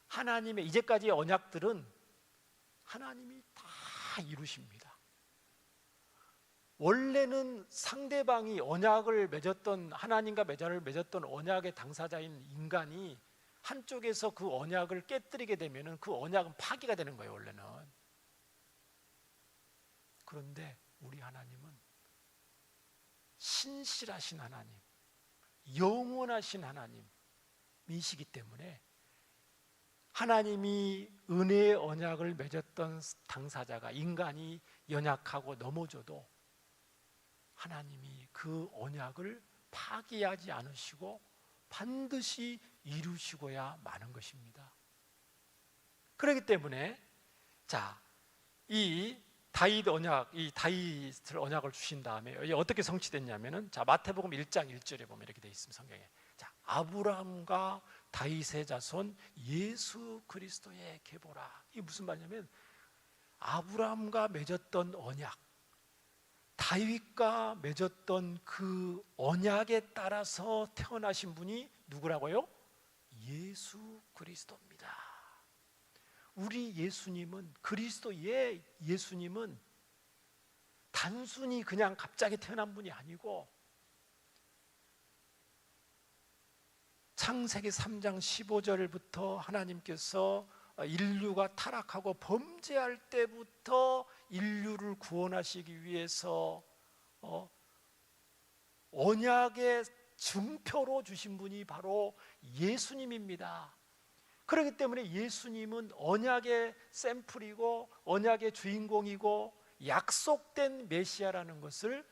하나님의 이제까지의 언약들은 하나님이 다 이루십니다. 원래는 상대방이 언약을 맺었던, 하나님과 맺었던 언약의 당사자인 인간이 한쪽에서 그 언약을 깨뜨리게 되면 그 언약은 파기가 되는 거예요, 원래는. 그런데 우리 하나님은 신실하신 하나님, 영원하신 하나님이시기 때문에 하나님이 은혜의 언약을 맺었던 당사자가, 인간이 연약하고 넘어져도 하나님이 그 언약을 파기하지 않으시고 반드시 이루시고야 마는 것입니다. 그렇기 때문에 이 다윗 언약, 이 다윗을 언약을 주신 다음에 어떻게 성취됐냐면은 마태복음 1장 1절에 보면 이렇게 돼 있습니다. 성경에. 아브라함과 다윗의 자손 예수 그리스도의 계보라. 이게 무슨 말이냐면 아브라함과 맺었던 언약, 다윗과 맺었던 그 언약에 따라서 태어나신 분이 누구라고요? 예수 그리스도입니다. 우리 예수님은, 그리스도의 예수님은 단순히 그냥 갑자기 태어난 분이 아니고 창세기 3장 15절부터 하나님께서 인류가 타락하고 범죄할 때부터 인류를 구원하시기 위해서 언약의 증표로 주신 분이 바로 예수님입니다. 그렇기 때문에 예수님은 언약의 샘플이고 언약의 주인공이고 약속된 메시아라는 것을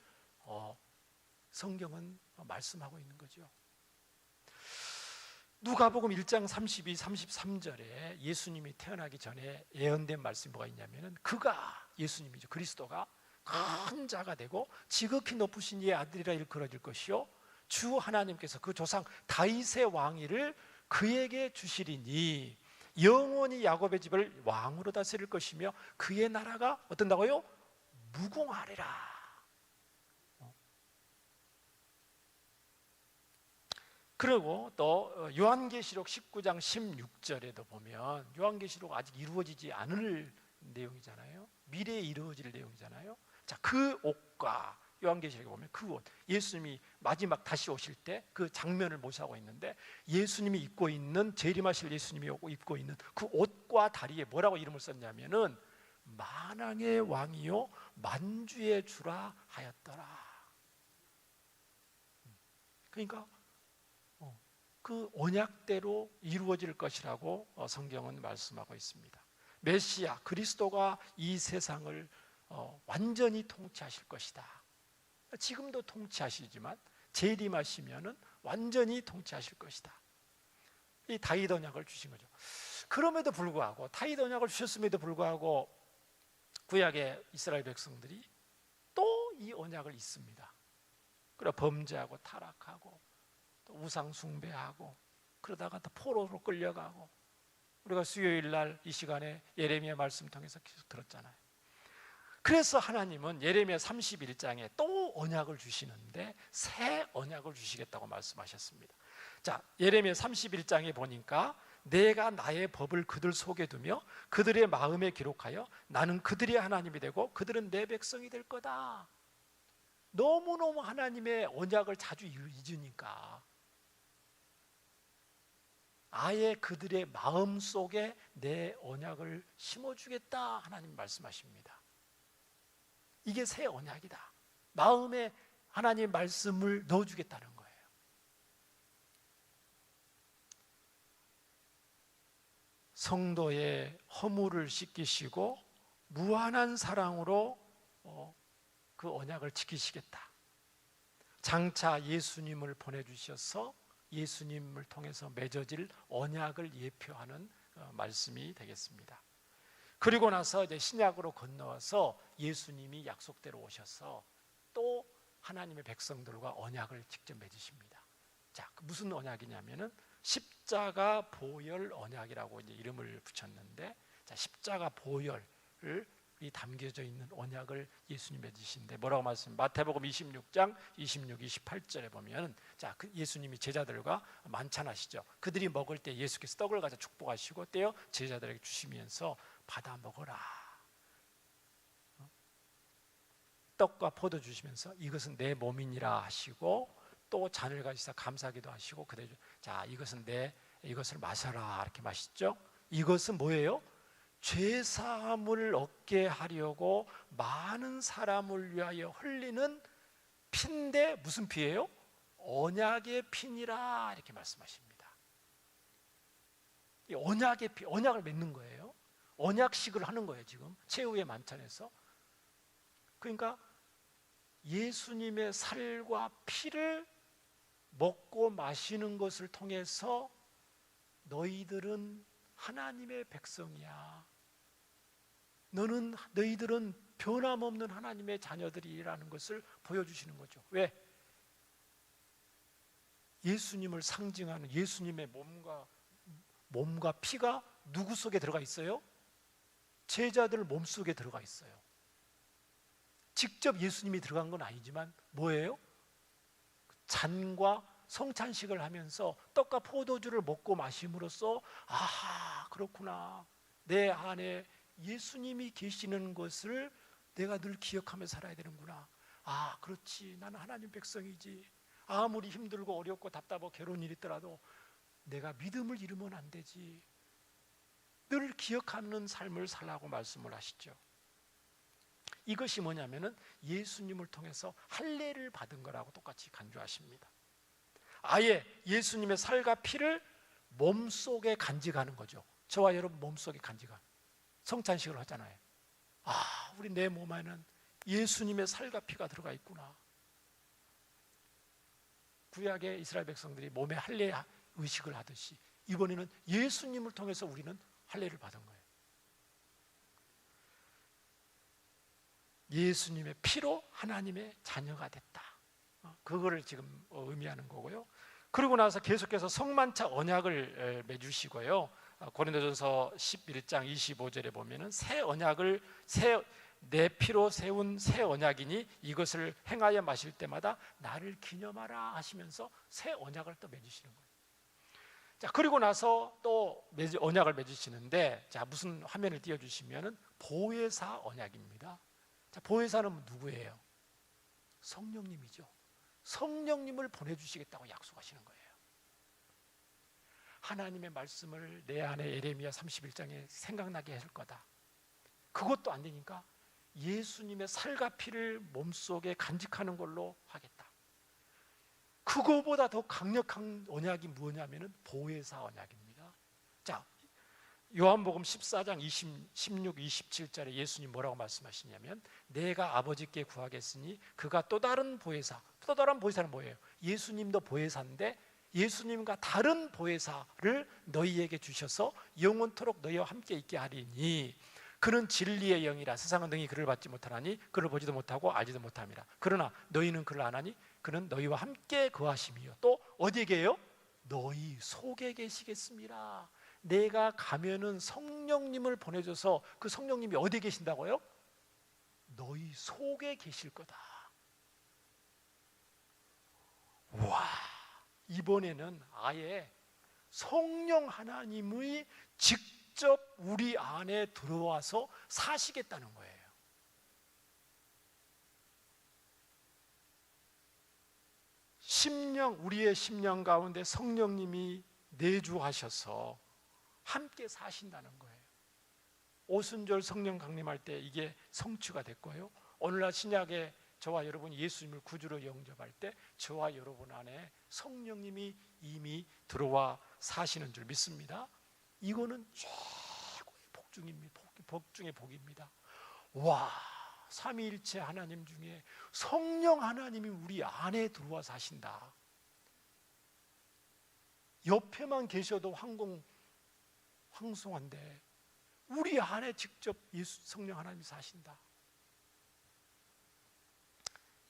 성경은 말씀하고 있는 거죠. 누가복음 1장 32, 33절에 예수님이 태어나기 전에 예언된 말씀이 뭐가 있냐면은 그가, 예수님이죠, 그리스도가 큰 자가 되고 지극히 높으신 이의 아들이라 일컬어질 것이요 주 하나님께서 그 조상 다윗의 왕위를 그에게 주시리니 영원히 야곱의 집을 왕으로 다스릴 것이며 그의 나라가 어떤다고요? 무궁하리라. 그리고 또 요한계시록 19장 16절에도 보면 요한계시록 아직 이루어지지 않을 내용이잖아요. 미래에 이루어질 내용이잖아요. 자, 그 옷과 요한계시록에 보면 그 옷, 예수님이 마지막 다시 오실 때 그 장면을 모시하고 있는데 예수님이 입고 있는, 재림하실 예수님이 입고 있는 그 옷과 다리에 뭐라고 이름을 썼냐면은 만왕의 왕이요 만주의 주라 하였더라. 그러니까 그 언약대로 이루어질 것이라고 성경은 말씀하고 있습니다. 메시아 그리스도가 이 세상을 완전히 통치하실 것이다. 지금도 통치하시지만 재림하시면은 완전히 통치하실 것이다. 이 다윗 언약을 주신 거죠. 그럼에도 불구하고 다윗 언약을 주셨음에도 불구하고 구약의 이스라엘 백성들이 또 이 언약을 잊습니다. 그리고 범죄하고 타락하고 또 우상 숭배하고 그러다가 또 포로로 끌려가고, 우리가 수요일 날 이 시간에 예레미야 말씀 통해서 계속 들었잖아요. 그래서 하나님은 예레미야 31장에 또 언약을 주시는데 새 언약을 주시겠다고 말씀하셨습니다. 자, 예레미야 31장에 보니까 내가 나의 법을 그들 속에 두며 그들의 마음에 기록하여 나는 그들의 하나님이 되고 그들은 내 백성이 될 거다. 너무너무 하나님의 언약을 자주 잊으니까 아예 그들의 마음 속에 내 언약을 심어주겠다 하나님 말씀하십니다. 이게 새 언약이다. 마음에 하나님의 말씀을 넣어주겠다는 거예요. 성도의 허물을 씻기시고 무한한 사랑으로 그 언약을 지키시겠다. 장차 예수님을 보내주셔서 예수님을 통해서 맺어질 언약을 예표하는 말씀이 되겠습니다. 그리고 나서 이제 신약으로 건너와서 예수님이 약속대로 오셔서 또 하나님의 백성들과 언약을 직접 맺으십니다. 자, 무슨 언약이냐면은 십자가 보혈 언약이라고 이제 이름을 붙였는데, 자, 십자가 보혈을 담겨져 있는 언약을 예수님 맺으신데 뭐라고 말씀? 마태복음 26장 26, 28절에 보면 자, 그 예수님이 제자들과 만찬하시죠. 그들이 먹을 때 예수께서 떡을 가져 축복하시고 떼어 제자들에게 주시면서 받아 먹어라. 떡과 포도 주시면서 이것은 내 몸이니라 하시고 또 잔을 가지사 감사기도 하시고 그대로 자, 이것을 마셔라 이렇게 마시죠. 이것은 뭐예요? 죄 사함을 얻게 하려고 많은 사람을 위하여 흘리는 피인데 무슨 피예요? 언약의 피니라 이렇게 말씀하십니다. 이 언약의 피, 언약을 맺는 거예요. 언약식을 하는 거예요. 지금 최후의 만찬에서. 그러니까 예수님의 살과 피를 먹고 마시는 것을 통해서 너희들은 하나님의 백성이야. 너희들은 변함없는 하나님의 자녀들이라는 것을 보여주시는 거죠. 왜? 예수님을 상징하는 예수님의 몸과 피가 누구 속에 들어가 있어요? 제자들 몸 속에 들어가 있어요. 직접 예수님이 들어간 건 아니지만 뭐예요? 잔과 성찬식을 하면서 떡과 포도주를 먹고 마심으로써 아하, 그렇구나. 내 안에 예수님이 계시는 것을 내가 늘 기억하며 살아야 되는구나. 아, 그렇지. 나는 하나님 백성이지. 아무리 힘들고 어렵고 답답하고 괴로운 일이 있더라도 내가 믿음을 잃으면 안 되지. 늘 기억하는 삶을 살라고 말씀을 하시죠. 이것이 뭐냐면은 예수님을 통해서 할례를 받은 거라고 똑같이 간주하십니다. 아예 예수님의 살과 피를 몸속에 간직하는 거죠. 저와 여러분 몸속에 간직하는, 성찬식을 하잖아요. 아, 우리 내 몸에는 예수님의 살과 피가 들어가 있구나. 구약의 이스라엘 백성들이 몸에 할례 의식을 하듯이 이번에는 예수님을 통해서 우리는 할례를 받은 거예요. 예수님의 피로 하나님의 자녀가 됐다. 그거를 지금 의미하는 거고요. 그리고 나서 계속해서 성만차 언약을 맺으시고요. 고린도전서 11장 25절에 보면은 새 언약을 내 피로 세운 새 언약이니 이것을 행하여 마실 때마다 나를 기념하라 하시면서 새 언약을 또 맺으시는 거예요. 자, 그리고 나서 또 언약을 맺으시는데, 자, 무슨 화면을 띄워주시면은 보혜사 언약입니다. 자, 보혜사는 누구예요? 성령님이죠. 성령님을 보내주시겠다고 약속하시는 거예요. 하나님의 말씀을 내 안에 예레미야 31장에 생각나게 할 거다. 그것도 안 되니까 예수님의 살과 피를 몸속에 간직하는 걸로 하겠다. 그거보다 더 강력한 언약이 뭐냐면은 보혜사 언약입니다. 자, 요한복음 14장 16, 27절에 예수님 뭐라고 말씀하시냐면 내가 아버지께 구하겠으니 그가 또 다른 보혜사, 또 다른 보혜사는 뭐예요? 예수님도 보혜사인데 예수님과 다른 보혜사를 너희에게 주셔서 영원토록 너희와 함께 있게 하리니 그는 진리의 영이라 세상은 능히 그를 받지 못하나니 그를 보지도 못하고 알지도 못함이라. 그러나 너희는 그를 아나니 그는 너희와 함께 거하심이요 또 어디에 계세요? 너희 속에 계시겠습니다. 내가 가면은 성령님을 보내줘서 그 성령님이 어디에 계신다고요? 너희 속에 계실 거다. 와, 이번에는 아예 성령 하나님의 직접 우리 안에 들어와서 사시겠다는 거예요. 우리의 심령 가운데 성령님이 내주하셔서 함께 사신다는 거예요. 오순절 성령 강림할 때 이게 성취가 됐고요. 오늘날 신약에 저와 여러분이 예수님을 구주로 영접할 때 저와 여러분 안에 성령님이 이미 들어와 사시는 줄 믿습니다. 이거는 최고의 복 중의 복입니다. 와, 삼위일체 하나님 중에 성령 하나님이 우리 안에 들어와 사신다. 옆에만 계셔도 황송한데 우리 안에 직접 성령 하나님이 사신다.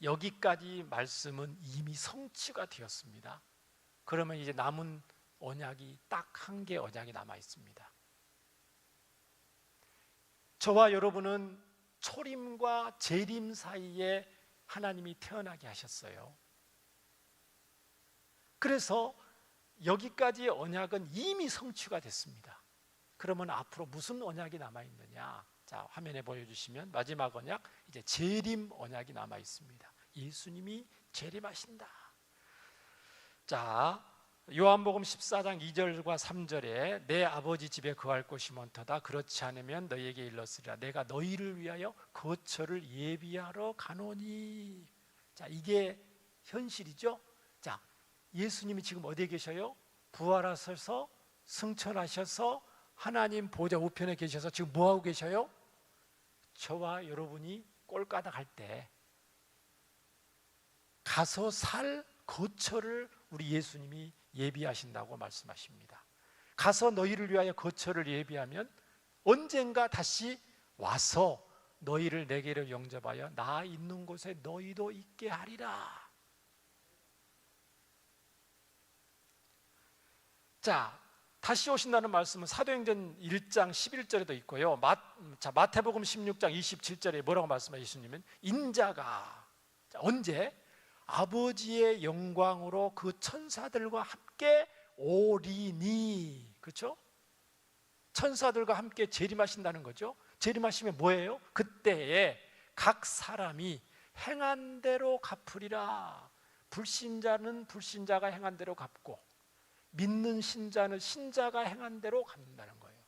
여기까지 말씀은 이미 성취가 되었습니다. 그러면 이제 남은 언약이 딱 한 개 언약이 남아 있습니다. 저와 여러분은 초림과 재림 사이에 하나님이 태어나게 하셨어요. 그래서 여기까지의 언약은 이미 성취가 됐습니다. 그러면 앞으로 무슨 언약이 남아 있느냐? 자, 화면에 보여주시면 마지막 언약, 이제 재림 언약이 남아 있습니다. 예수님이 재림하신다. 자, 요한복음 14장 2절과 3절에 내 아버지 집에 거할 곳이 많도다. 그렇지 않으면 너희에게 일렀으리라. 내가 너희를 위하여 거처를 예비하러 가노니. 자, 이게 현실이죠. 자, 예수님이 지금 어디에 계셔요? 부활하셔서 승천하셔서 하나님 보좌 우편에 계셔서 지금 뭐하고 계셔요? 저와 여러분이 꼴까닥 할 때 가서 살 거처를 우리 예수님이 예비하신다고 말씀하십니다. 가서 너희를 위하여 거처를 예비하면 언젠가 다시 와서 너희를 내게로 영접하여 나 있는 곳에 너희도 있게 하리라. 자, 다시 오신다는 말씀은 사도행전 1장 11절에도 있고요. 마태복음 16장 27절에 뭐라고 말씀하시냐면 예수님은 인자가 언제? 아버지의 영광으로 그 천사들과 함께 오리니. 그렇죠? 천사들과 함께 재림하신다는 거죠. 재림하시면 뭐예요? 그때에 각 사람이 행한 대로 갚으리라. 불신자는 불신자가 행한 대로 갚고 믿는 신자는 신자가 행한 대로 갚는다는 거예요.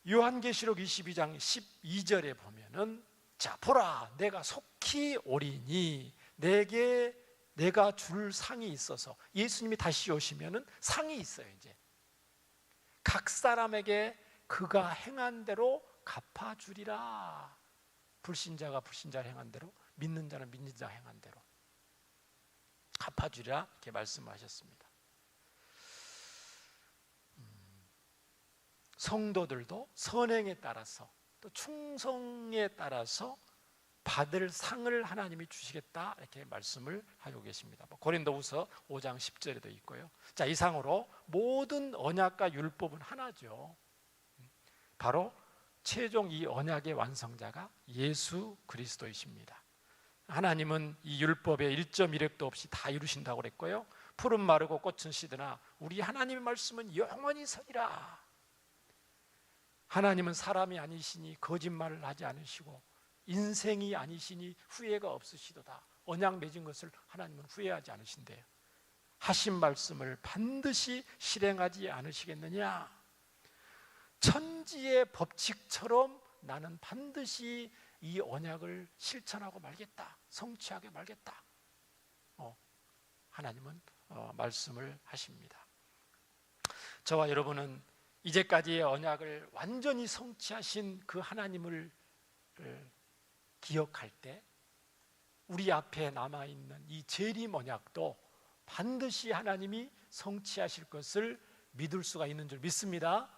요한계시록 22장 12절에 보면은 자 보라 내가 속히 오리니 내게 내가 줄 상이 있어서, 예수님이 다시 오시면은 상이 있어요. 이제 각 사람에게 그가 행한 대로 갚아주리라. 불신자가 불신자를 행한 대로, 믿는 자는 믿는 자 행한 대로 갚아주리라 이렇게 말씀하셨습니다. 성도들도 선행에 따라서 또 충성에 따라서 받을 상을 하나님이 주시겠다 이렇게 말씀을 하고 계십니다. 고린도후서 5장 10절에도 있고요. 자, 이상으로 모든 언약과 율법은 하나죠. 바로 최종 이 언약의 완성자가 예수 그리스도이십니다. 하나님은 이 율법에 1.1획도 없이 다 이루신다고 그랬고요. 푸른 마르고 꽃은 시드나 우리 하나님의 말씀은 영원히 서리라. 하나님은 사람이 아니시니 거짓말을 하지 않으시고 인생이 아니시니 후회가 없으시도다. 언약 맺은 것을 하나님은 후회하지 않으신대요. 하신 말씀을 반드시 실행하지 않으시겠느냐? 천지의 법칙처럼 나는 반드시 이 언약을 실천하고 말겠다, 성취하게 말겠다. 하나님은 말씀을 하십니다. 저와 여러분은 이제까지의 언약을 완전히 성취하신 그 하나님을 기억할 때 우리 앞에 남아있는 이 재림 언약도 반드시 하나님이 성취하실 것을 믿을 수가 있는 줄 믿습니다.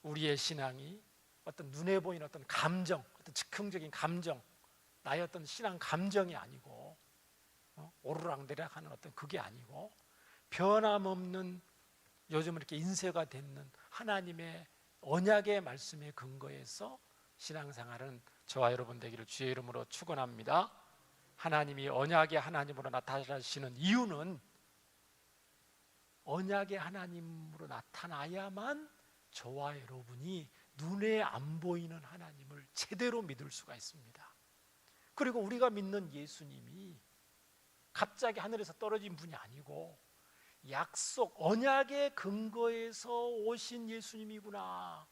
우리의 신앙이 어떤 눈에 보이는 어떤 감정, 어떤 즉흥적인 감정, 나의 어떤 신앙 감정이 아니고 오르락내리락 하는 어떤 그게 아니고 변함없는 요즘 이렇게 인쇄가 되는 하나님의 언약의 말씀에 근거해서 신앙생활은 저와 여러분 되기를 주의 이름으로 축원합니다. 하나님이 언약의 하나님으로 나타나시는 이유는 언약의 하나님으로 나타나야만 저와 여러분이 눈에 안 보이는 하나님을 제대로 믿을 수가 있습니다. 그리고 우리가 믿는 예수님이 갑자기 하늘에서 떨어진 분이 아니고 약속, 언약의 근거에서 오신 예수님이구나.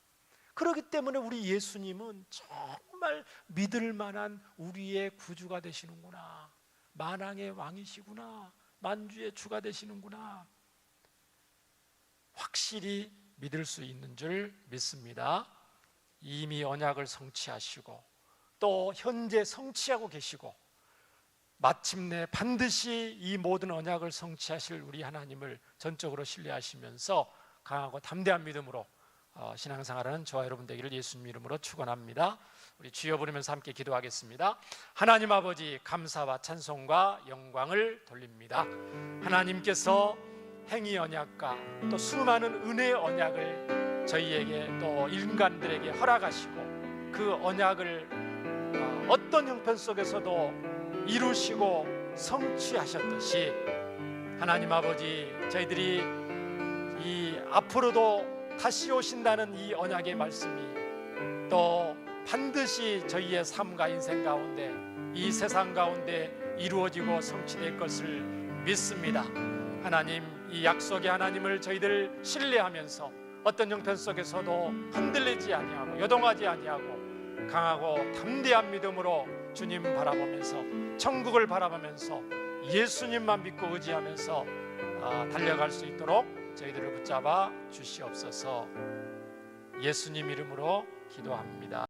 그렇기 때문에 우리 예수님은 정말 믿을 만한 우리의 구주가 되시는구나. 만왕의 왕이시구나. 만주의 주가 되시는구나. 확실히 믿을 수 있는 줄 믿습니다. 이미 언약을 성취하시고 또 현재 성취하고 계시고 마침내 반드시 이 모든 언약을 성취하실 우리 하나님을 전적으로 신뢰하시면서 강하고 담대한 믿음으로 신앙생활하는 저와 여러분 되기를 예수님 이름으로 축원합니다. 우리 주여 부르면서 함께 기도하겠습니다. 하나님 아버지, 감사와 찬송과 영광을 돌립니다. 하나님께서 행위 언약과 또 수많은 은혜의 언약을 저희에게 또 인간들에게 허락하시고 그 언약을 어떤 형편 속에서도 이루시고 성취하셨듯이 하나님 아버지, 저희들이 이 앞으로도 다시 오신다는 이 언약의 말씀이 또 반드시 저희의 삶과 인생 가운데 이 세상 가운데 이루어지고 성취될 것을 믿습니다. 하나님, 이 약속의 하나님을 저희들 신뢰하면서 어떤 형편 속에서도 흔들리지 아니하고 요동하지 아니하고 강하고 담대한 믿음으로 주님 바라보면서 천국을 바라보면서 예수님만 믿고 의지하면서 달려갈 수 있도록 저희들을 붙잡아 주시옵소서. 예수님 이름으로 기도합니다.